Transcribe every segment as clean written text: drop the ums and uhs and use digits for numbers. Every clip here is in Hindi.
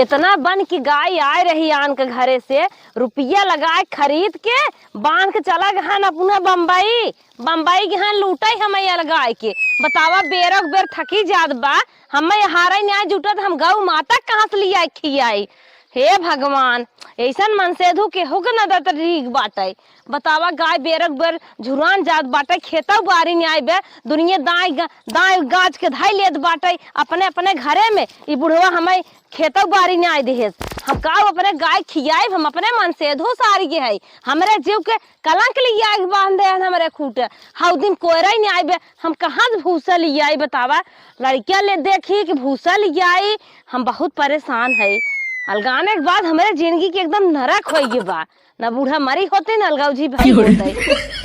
इतना बन की गाय आए रही आन के घरे से रुपया लगाए खरीद के बांध के चला गहन अपना बम्बई गहन लूटे हमें लगाए के बतावा बेरक बेर थकी जात बा हमें हारे न्याय जुटत हम गौ माता कहाँ से लिया खियाई। हे भगवान ऐसन मन से धू के हुक न ठीक बाटे बतावा गाय बेरक बेर झुरान जात बाटे खेता बारी न्याय बे दुनिया दाई गाज के धाई लेत बाटे अपने अपने घरे में ई बुढ़वा हमें खेता बारी न्याय देहेस हम का अपने गाय खियाए हम अपने मन से धो सारी के है हमरे जीव के कलंक लिया बांध दे हमरे खूट हाउ दिन कोयरा न्याय बे हम कहाँ भूसा लिया बतावा लड़किया ले देखी कि भूसा लिया हम बहुत परेशान है। अलगाने के बाद हमारे जिंदगी के एकदम नरक हो गई बा न बूढ़ा मरी होते न अलगाव जी भाई होते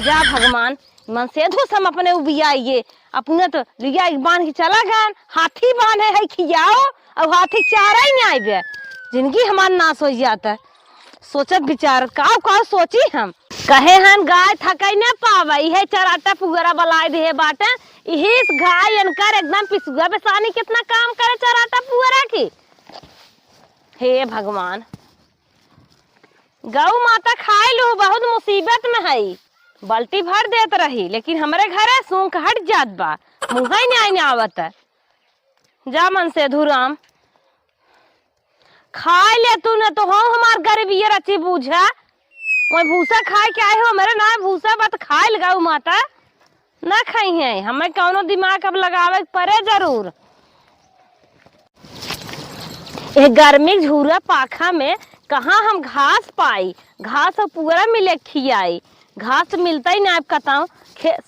जा भगवान मन से धो हम अपने उबियाइए अपने तो लिया बांध के चला गया हाथी बांधे है खियाओ और हाथी चारा ही नहीं आए जिंदगी हमारा नाश हो जाता सोचत विचार का सोची हम कहे हन गाय थकाई न पावई है चराटा पुगरा बलाए दे बाटे इस गाय अनकर एकदम पिसुआ बेसानी कितना काम करे चराटा पुगरा की। हे भगवान गौ माता खाए लो बहुत मुसीबत में है बाल्टी भर देत रही लेकिन हमारे घरे सूंख हट जात बा मुँह ही नहीं आवत जा मन से धुराम खाए ले तू न तो हो हमार गरीबिया रची बूझा वही भूसा खाए के आए हो मेरे ना भूसा बात खाए लगाऊ माता न खाई है हमें कौनो दिमाग अब लगावे पड़े जरूर। ये गर्मी झूरा पाखा में कहाँ हम घास पाई घास और पूरा मिले खियाई घास मिलता ही नहीं कहता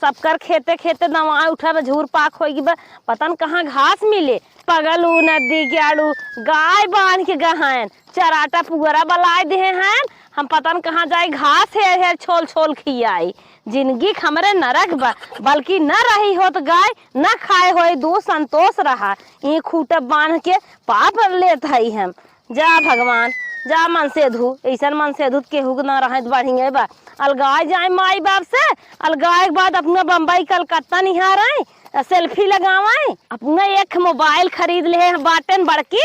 सबकर खेते खेते दवा उठा झूर पाक होगी पता न कहाँ घास मिले पगलू नदी गाड़ू गाय बांध के गहन चराटा पुगरा बलाए दे हैं हम पता न कहाँ जाए घास है छोल छोल खियाई जिंदगी हमारे नरक बल्कि न रही हो तो गाय न खाए हो दो संतोष रहा ये खूटा बांध के पाप लेते है हम जा भगवान जा मन से धू ऐसा मन से धू केहू न रहे बढ़िया बा अलगाए जाए माई बाप से अलगाए के बाद अपना बम्बई कलकत्ता निहारे सेल्फी लगावे अपना एक मोबाइल खरीद ले बाटन बड़की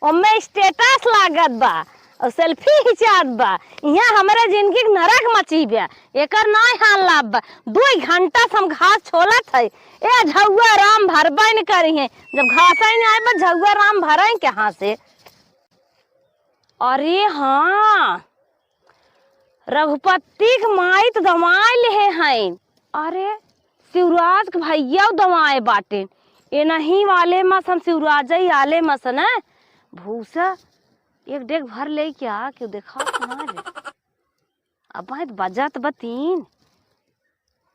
उनमें स्टेटस लागत बा और सेल्फी खिंचात बा यहाँ हमारे जिंदगी नरक मची बा एकर नहीं हाल लाभ बा 2 घंटा से हम घास छोलत है ए झौआ राम भरबा न करी है जब घास ही नहीं आए बा झौआ राम भरे कहाँ से। अरे हाँ रघुपति के माई तो दवाई ले हैं अरे शिवराज के भैया दवाए बाटे ये नहीं वाले मस हम शिवराज ही आले मस न भूसा एक डेग भर ले क्या क्यों देखा अब बजत बतीन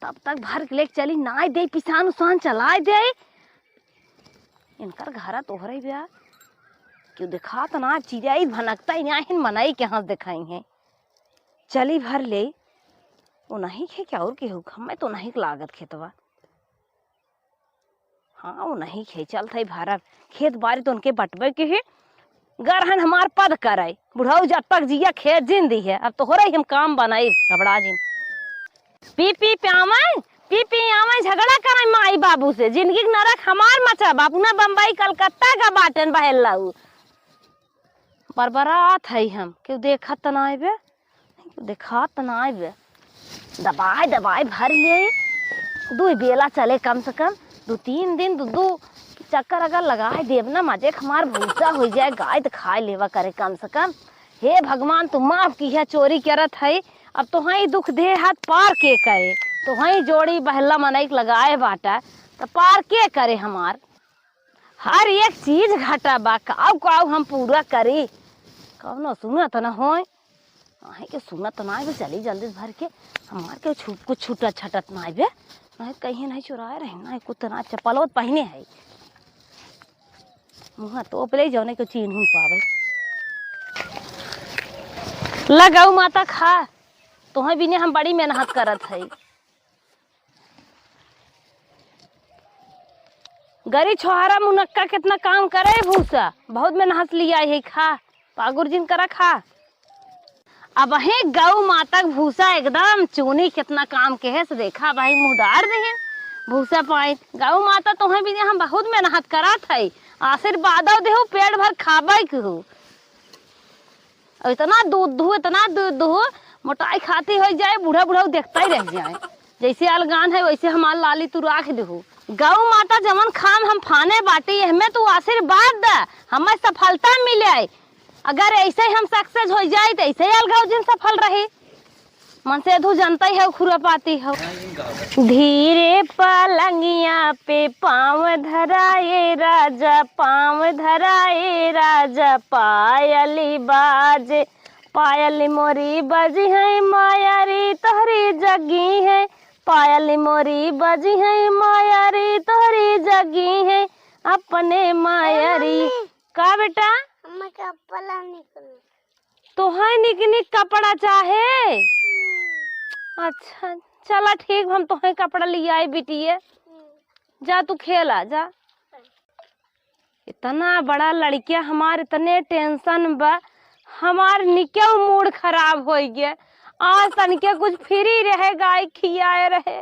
तब तक भर ले चली ना दे पिसान उसान चलाए दे इनकर घर तोहरे ब्याह क्यों देखा तो ना चिड़िया भनकता ही मनाई के हाथ दिखाई है चली भर ले वो नहीं खे क्या और के हो मैं तो नहीं लागत खेतवा हाँ वो नहीं खे चल था भारत खेत बारी तो उनके बटवे के है गरहन हमार पद करे बुढ़ाऊ जब तक जिया खेत जिंदी है अब तो हो रही हम काम बनाई घबरा जिन पी आवे झगड़ा करे माई बाबू से जिंदगी नरक हमार मचा बापू ना बम्बई कलकत्ता का बाटन बहल लाऊ बरबरात है हम क्यों देखा तनाए बे क्यों देखा तनाए बे दबाए भर लिए 2 बेला चले कम से कम 2-3 दिन 2 चक्कर अगर लगाए देव ना मजे हमार भूसा हो जाए गाय तो खाए लेवा करे कम से कम। हे भगवान तुम माफ की है चोरी करत है अब तो वही दुख दे हाथ पार के करे तो वही जोड़ी बहला मनई लगाए बाटा तो पार के करे हमार हर एक चीज घटा बा काव हम पूरा करी कौनो सुनत न हो के सुनत ना आए चली जल्दी भर के हमार के कुछ छूटा छटत ना आए नहीं कहीं नहीं चुराए रहे ना कुछ ना चप्पलों पहने है मुँह तोप ले जाने को चिन्ह पावे लगाऊ माता खा तुम्हें भी हम बड़ी मेहनत करत है गरी छोहारा मुनक्का कितना काम करे भूसा बहुत मेहनत लिया है खा पागुर जिन करा खा अब है गौ माता भूसा एकदम चूनी कितना काम के है से देखा भाई मुँह डार दे भूसा पाई। गौ माता तुम्हें भी हम बहुत मेहनत करत है, आशीर्वाद देहु पेट भर खाबे कहू। इतना दूध दू, इतना दूध दू, मोटाई खाती हो जाए, बूढ़ा बूढ़ा देखता ही रह जाए। जैसे अलगान है वैसे हमार लाली तू राख देहु। गौ माता जमन खाम हम फाने बाटी, हमें तू आशीर्वाद दे, हमें सफलता मिले। अगर ऐसे ही हम सक्सेस हो जाए तो ऐसे ही अलगाव जिन सफल रही। मन से धू जनता है खुरापाती हो। धीरे पलंगिया पे पाँव धराए राजा, पाँव धराए राजा, पायली बाजे, पायल मोरी बजी है माया रे तोहरी जगी है, पायल मोरी बजी है माया रे तोहरी जगी है, अपने माया रे। का बेटा तो है निक निक कपड़ा चाहे? अच्छा चला ठीक, हम तुम्हें कपड़ा ले आए बिटिए, जा तू खेला जा। इतना बड़ा लड़किया हमार इतने टेंशन बा, हमार निक्या मूड खराब हो गया। आज तनिके कुछ फ्री रहे, गाय खियाए रहे,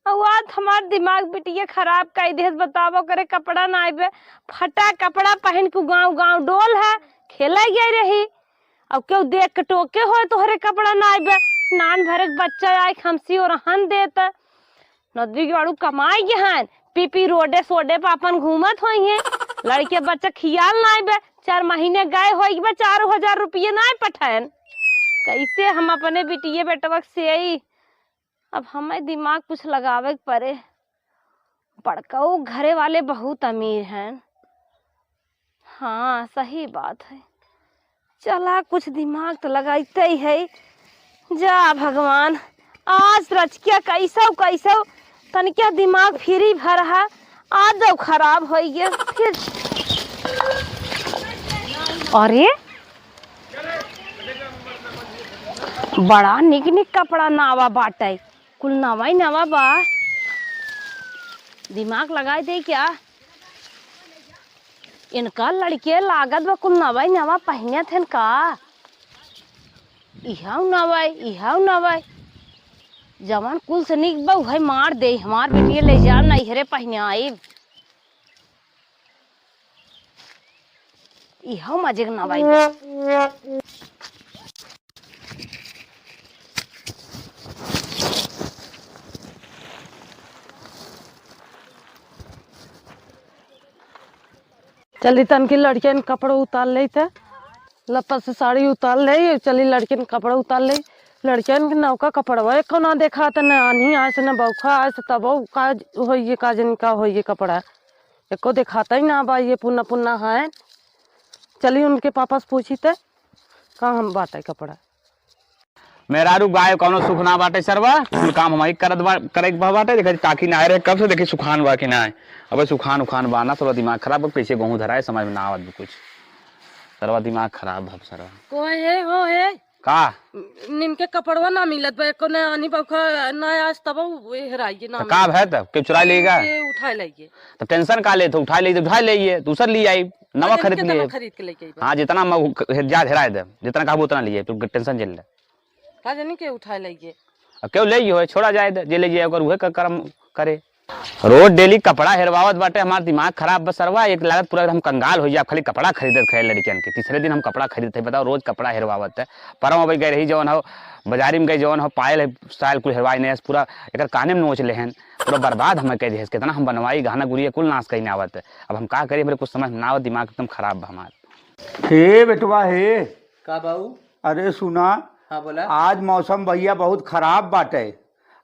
और आज हमार दिमाग बिटिया खराब कर दे। बताबो करे कपड़ा ना आए, फटा कपड़ा पहन के गाँव गाँव डोल है खेला गई रही। अब क्यों देख के टोके हो तोहरे कपड़ा ना आए, नान भरे बच्चा आए खमसी और हन देता नदी के बाड़ू कमाई गहन, पीपी रोडे सोडे पे अपन घूमत हुई है। लड़के बच्चा खियाल ना आए, 4 महीने गए हो 4,000 रुपये ना पठान। कैसे हम अपने बिटिये बेटवक से आई? अब हमें दिमाग कुछ लगावे पड़े। बड़काऊ घरे वाले बहुत अमीर हैं। हाँ सही बात है, चला कुछ दिमाग तो लगाते ही है। जा भगवान, आज रचकिया कैसा कैसा तनिका दिमाग फ्री भर है, आज जब खराब हो गया फिर। अरे बड़ा निक निक कपड़ा नावा बाटे, कुल नवा ही नवा बा। दिमाग लगाए दे क्या इनका? लड़के लागत बा कुल नवा ही नवा पहने थे का। इहाउ नवा इहाउ नवा, जवान कुल से निक बा है मार दे। हमार बेटिया ले जा नैहरे पहने आई, इहाउ मजे नवाई। चली तन की लड़कियन कपड़ा उतार ले, लपा से साड़ी उतार ले, चली लड़कियन कपड़ा उतार ले। लड़कियन के नौका कपड़ा एको ना देखा त न आनी आए से न बौखा आए से तब का होइए का जन का होइए कपड़ा एको दिखाता ही ना बा। ये पुन्ना पुन्ना है। चली उनके पापा से पूछी थे कहाँ हम बाटे कपड़ा। मेहरारू गाय कौनो सुख ना बाटे सरवा, कुल काम हमारी करे बाटे। देखा टाकी ना रहे कब से देखी सुखान बा कि ना है। अब सुखान उखान बाना सरवा दिमाग खराब, कैसे गेहूं धराए समझ में ना आवत कुछ। सरवा दिमाग खराब है सरवा। कोई है हो है का निनके कपड़वा ना मिलत बा, एको ना आनी बौखा ना आज तब हेराइए ना का है तब के चुरा लेगा, उठा लाइए। तो टेंशन का ले, तो उठा ले, उठा ले दूसर ली आई नवा खरीद के लेके। हाँ जितना जा हेराए दे, जितना कहबो उतना लिए, तू टेंशन झेल ले। का जानी के उठा लाइए, क्यों ले हो छोड़ा जाए जे ले जाए वह कर्म करे। रोज डेली कपड़ा हेरवावत बाटे, हमार दिमाग खराब बस सरवा। एक लागत पूरा हम कंगाल हो जाए खाली कपड़ा खरीदत खे लड़कियन के। तीसरे दिन हम कपड़ा खरीदते है, बताओ रोज कपड़ा हेरवावत है। परम अभी गए रही जवन हो बाजारी में गई जवन हो पायल स्टाइल कुल हेरवाई नहीं, पूरा एक काने में नोच ले हैं, पूरा बर्बाद हमें कह दिए। कितना हम बनवाई गहना गुड़िया कुल नाश कहीं आवत है। अब हम का करिए, मेरे कुछ समझ ना आवत, दिमाग एकदम खराब हमार। हे बेटवा हे का बाबू? अरे सुना, हाँ बोला। आज मौसम भैया बहुत खराब बाटे,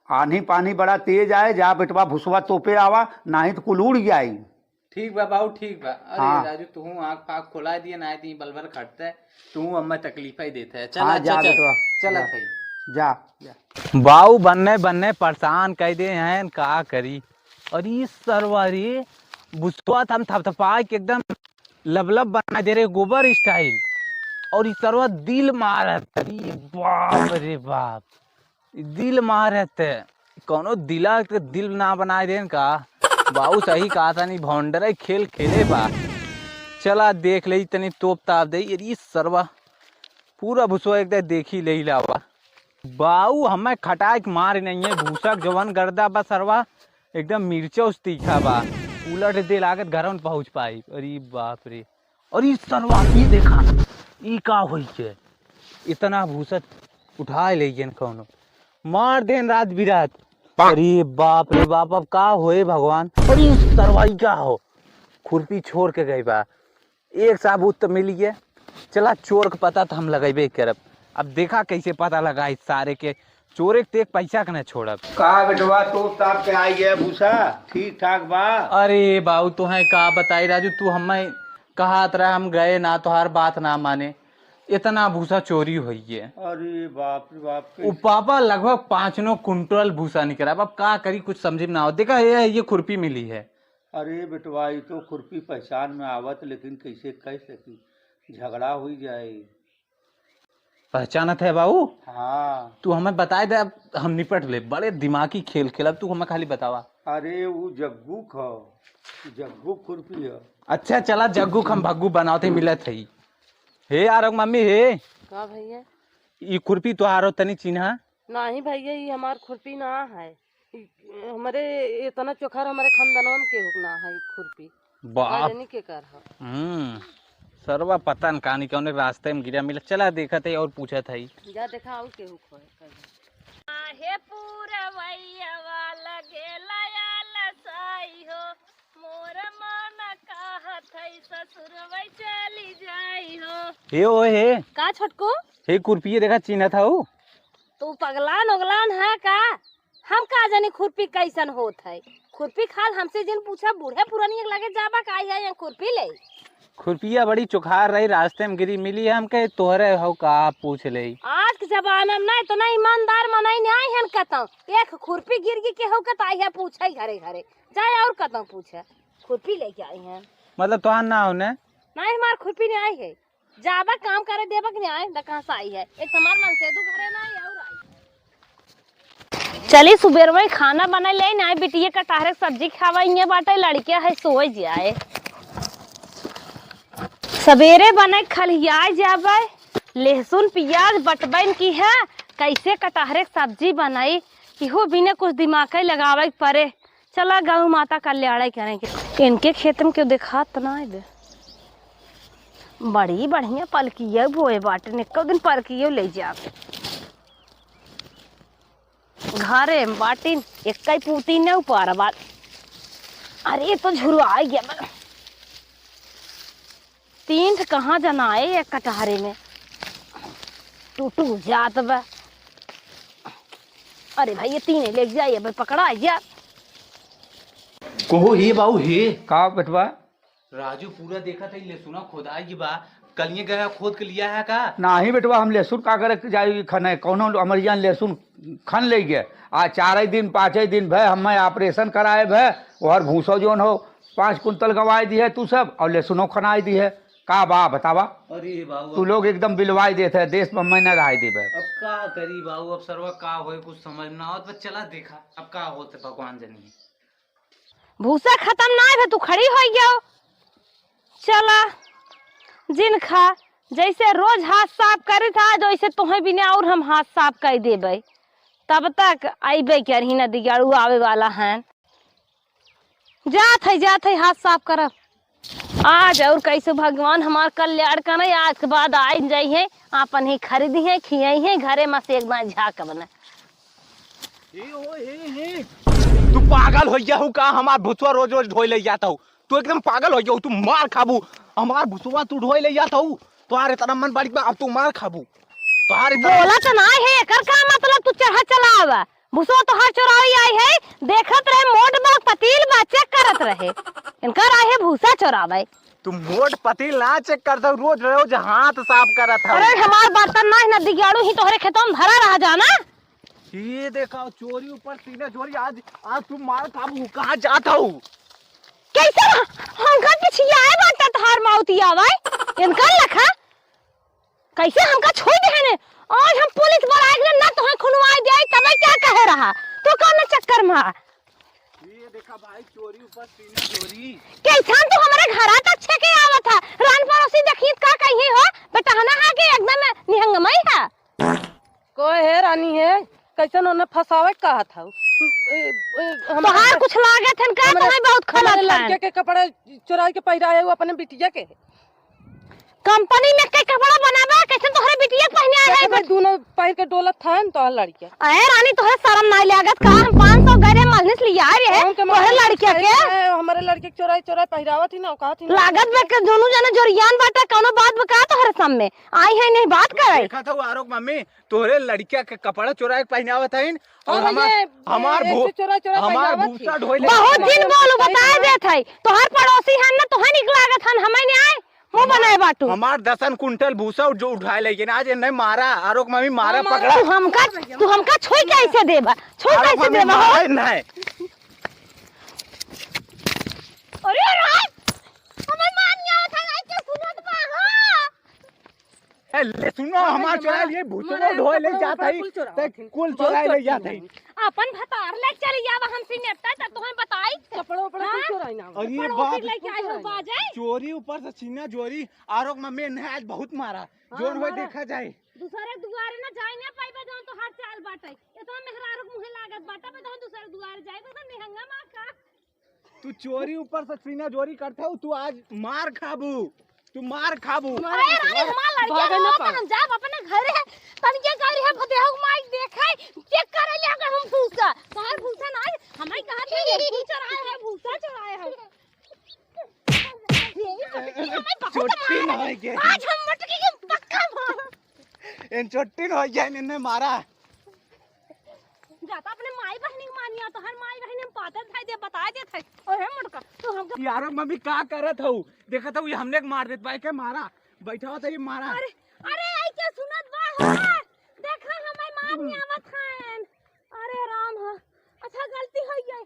आंधी पानी बड़ा तेज आए। जा बेटवा भुसवा तोपे आवा, नहीं तो कुल उड़ जाई। ठीक बा बाबू ठीक बा। अरे हाँ। राजू तू आँख फाँख खुला दिए ना ती बलबर खटता है, तू अम्मा तकलीफ ही देता है। चल हाँ, अच्छा जा चल बेटवा, चला जा। थई जा बाऊ बनने बनने परेशान कर दे हैं, का करी। और ये सरवारी बुसवा हम थपथपा के एकदम लबलब बना दे रहे गोबर स्टाइल। और ये सरवा दिल मारत, अरे बाप रे बाप, दिल मारत। कोनो दिला के दिल ना बनाए देन का। बाऊ सही कहा था, नहीं भौंडर खेल खेले बा। चला देख ले तनी तोप ताप दे। ये सरवा पूरा भुसवा एकदम देखी ले लावा। बाऊ हमें खटाक मार नहीं है, भूसक जवन गर्दा बा सरवा एकदम मिर्चा तीखा बा, उलट दे लागत घर में पहुंच पाई। अरे बाप रे, अरे सरवा ये देखा ई का होई के इतना भूसा उठा ले कौनो मार देन रात बिरात। अरे बाप रे बाप, अब का होए भगवान। अरे सरवाई क्या हो, खुरपी छोड़ के गई बा, एक साबूत तो मिल गया। चला चोर का पता तो हम लगेबे करब, अब देखा कैसे पता लगा इस सारे के चोरे के एक पैसा के न छोड़ब। का बेटवा तो ताप के आई गया भूसा ठीक ठाक बा? अरे बाबू तुहे का बताई राजू, तू हमें कहा रहा हम गए ना, तो हर बात ना माने, इतना भूसा चोरी हुई है। अरे बाप रे बाप वो पापा लगभग 5 कुंटल भूसा निकला। अब का करी कुछ समझ में ना हो। देखा ये खुरपी मिली है। अरे बेटवा ये तो खुरपी पहचान में आवत, लेकिन कैसे कह सकी, झगड़ा हुई जाए। पहचानत है बाबू? हाँ। तू हमें बताए दे, अब हम निपट ले, बड़े दिमागी खेल खेलब, तू हमें खाली बतावा। अरे वो जग्गू खो, जग्गू खुरपी है। अच्छा चला जग्गू हम भग्गू बनाते मिलत है। हे यार मम्मी हे, का भैया? ये खुरपी तुहारो तनी चिन्हा? नहीं भैया, ये हमार खुरपी ना है। हमारे इतना चोखर हमारे खानदानवा में केहू ना है खुरपी। बाप जानी के कर सरवा पता न कहानी कौन रास्ते में गिरा मिला। चला देखा था और पूछा था जा देखा आउ केहू खोए हे पूरा भैया वाला गेला याला साई हो, मोर मन कहत है ससुरवा चली जाई हो। हे ओ हे का छोटको, हे खुरपी देखा चिन्हा था वो? तू पगलान उगलान है का? हम का जानी खुरपी कैसन होत है। खुरपी खाल हमसे जिन पूछा बूढ़े पुरानी लगे जाबा का आई है खुरपी ले। खुरपिया बड़ी चुखार रही, रास्ते में गिरी मिली है, हम कहे तोहरे हो का पूछ ले। आज के जमाना में नहीं तो नहीं ईमानदार मनाई नहीं आई हन कतौ, एक खुरपी गिर के हो कत आई है पूछे घरे घरे जाए और कतौ पूछे खुरपी लेके आई हैं। मतलब तुहार ना हो ने? नहीं हमार खुरपी नहीं आई है, जाबा काम करे देबा के नहीं आई, न कहां से आई है। एक तुम्हार मन से दू घरे ना आई और आई। चली सुबेर में खाना बना ले ना, बिटिया कटहरे सब्जी खावाइए बाटे, लड़के है सोए जाए। सवेरे बने खलिया जाबे, लहसुन प्याज बटबन की है, कैसे कटहरे सब्जी बनाई इहो बिना कुछ दिमाग लगावे पड़े। चला गौ माता कल्याण करेंगे। इनके खेत में क्यों देखा तना है, बड़ी बढ़िया पलकिया बोए बाटे, निको दिन पलकियो ले जा घरे में बाटी एक पूती न ऊपर बात। अरे तो झुरवा गया, 3 कहाँ जना है एक कटहरे में, टूटू जात बा। अरे भाई ये 3 ले जाइए भाई, पकड़ा यार। कहो हे बाबू हे, का बेटवा? राजू पूरा देखा था ले सुना खोदाई बा, कलिए गया खोद के लिया है का? नहीं बेटवा, हम लहसुन का करे जाए खने, कौनो अमरिया लहसुन खन ले गए। आज 4 दिन 5 दिन भय हमें ऑपरेशन कराए भय, और भूसो जोन हो 5 कुंतल गवाए दी है तू सब, और लहसुनो खनाई दी है। का बा बतावा? अरे बाबू तू लोग एकदम बिलवाई देते है, देश में मैं न रहा दे। अब का करी बाबू, अब सरवा का होए कुछ समझ ना आवत, बस चला देखा अब का होते भगवान जानिए। भूसा खत्म ना है, तू खड़ी हो गया। चला जिन खा जैसे रोज हाथ साफ करे था, जैसे तुम्हें बिना और हम हाथ साफ कर देबे, तब तक अबे करही न दिगाड़ू आवे वाला है। जात है हाथ साफ करब आज, और कैसे भगवान हमार कल्याण करे। आज के बाद आई जाई है, अपन ही खरीदी है, खियाई है, घरे में से एक बार झाक बना। तू पागल हो गया हूँ का? हमार भुसवा रोज रोज ढोई ले जाता हूँ, तू एकदम पागल हो गया हूँ। तू मार खाबू, हमार भुसवा तू ढोई ले जाता हूँ, तुम्हारे तरह मन बाड़ी अब तू मार खाबू। तुम्हारे बोला तो ना है, कर का मतलब तू चढ़ा चलावा। भुसवा तो हर चोराई आई है, देखत रहे मोट बाग पतील बा, चेक करत रहे, इनकर आए है भूसा चोरावे। तू मोट पतील ना चेक करता, रोज रोज हाथ साफ करत है। अरे हमार बर्तन ना है ना दिगाड़ू ही तोहरे खेतों में धरा रह जाना। ये देखा चोरी ऊपर सीने चोरी, आज तू मार खाबू। कहाँ जाता हूँ? कैसे हमका पीछे आए बाटा तहार माउती आवे, इनकर लखा कैसे हमका छोड़ दे ने। आज हम पुलिस बुलाए के ना तोहे खुनवाई दे, तबे क्या कहे रहा तू कौन चक्कर में? ये देखा भाई चोरी ऊपर सीने चोरी। कैसा तू हमारे घर तक छके आवत था, रान पड़ोसी देखित का कहिए हो बेटा, ना है कि एकदम निहंगमई है। कोई है रानी है कैसे उन्होंने फंसावे कहा था तोहार कुछ लागत है का तुम्हें बहुत खलत लड़के है के कपड़े चुरा के पहिराए वो अपने बिटिया के कंपनी में के कपड़ा बनावा कैसे तोहरे बिटिया पहने आए है भाई दोनों पहिर के डोलत था तो लड़के अरे रानी तोहरे शर्म नहीं लागत का हम 500 गरे मजलिस लिया रहे तोहरे लड़के के हमारे लड़के चोराई चोराई पहिरावत थी ना कहा थी लागत में के दोनों जने जोरियान बाटा कोनो बात बका तोहरे सामने आई है नहीं बात करे देखा था वो आरोप मम्मी तोहरे लड़किया के कपड़ा चुरा के पहनावत है और हाँ, ये हमार ऐसे चोरा चोरा हमार पहिरावत भूसा थी। ढोले बहुत दिन बोलू बताए देत है तोहर पड़ोसी हन ना तोहे निक लागत हन हमें नहीं आए मुंह बनाए बाटू हमार 10 कुंटल भूसा जो उठाए लेकिन आज नहीं मारा आरोप मम्मी मारा पकड़ा तू हमका छुई कैसे देबा छुई आरोप कैसे मम्मी देबा मारा नहीं अरे रात हमें मान गया था ऐसे सुनत बा ए, ले सुनो हमार चुरा लिए भूसा ढोए ले जात है कुल चुरा ले जात है अपन भतार ले चली जावा हमसे नेपटा त तोहे बताई कपड़ा उपड़ा हाँ? चोराई ना और ये पड़ोसी बात लेके आए हो बाजे चोरी ऊपर से छीना चोरी आरोप मम्मी ने आज बहुत मारा जोन हुए देखा जाए दूसरे दुआरे ना जाए ना पाइबे जौन तो हर चाल बाटे इतना मेहरारू मुहे लागत बाटा पे जौन दूसरे दुआरे जाए तो निहंगा मां का तू चोरी ऊपर से छीना चोरी करता हो तू आज मार खाबू तू मार खाबू अरे रानी हमार लड़किया भागे ना हो पाओ। हम जाब अपने घरे तनिके करी है भदेहु माई देखाई चेक करे ले अगर हम भूसा बाहर भूसा ना हमाई कहत है भूसा चराए है भूसा चराए है चोटी न होय के आज हम मटकी के पक्का मार इन चोटी न होय जाए ने मारा जाता अपने माई बहनी के मानिया तो हर माई बहनी हम पाते थे दे बता दे थे ओए मुड़का तू हमको यारो मम्मी का करत हो देखा था ये हमने मार देत भाई के मारा बैठा था ये मारा अरे अरे आई क्या सुनत बा हो देखा हमाई मारनी आवत हन अरे राम हो अच्छा गलती हो गई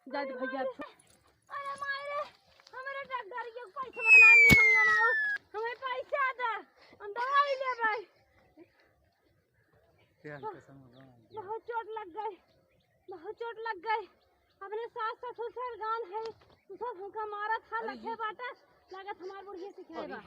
जाद भैया अरे मारे हमारे डॉक्टर के पैसा बनाम नहीं हंगामा हमें पैसा दे हम दवाई ले भाई बहुत चोट लग गई अपने सास ससुर से गान है सब हमका मारा था लखे बाटा लागत हमार बुढ़िया सिखाएगा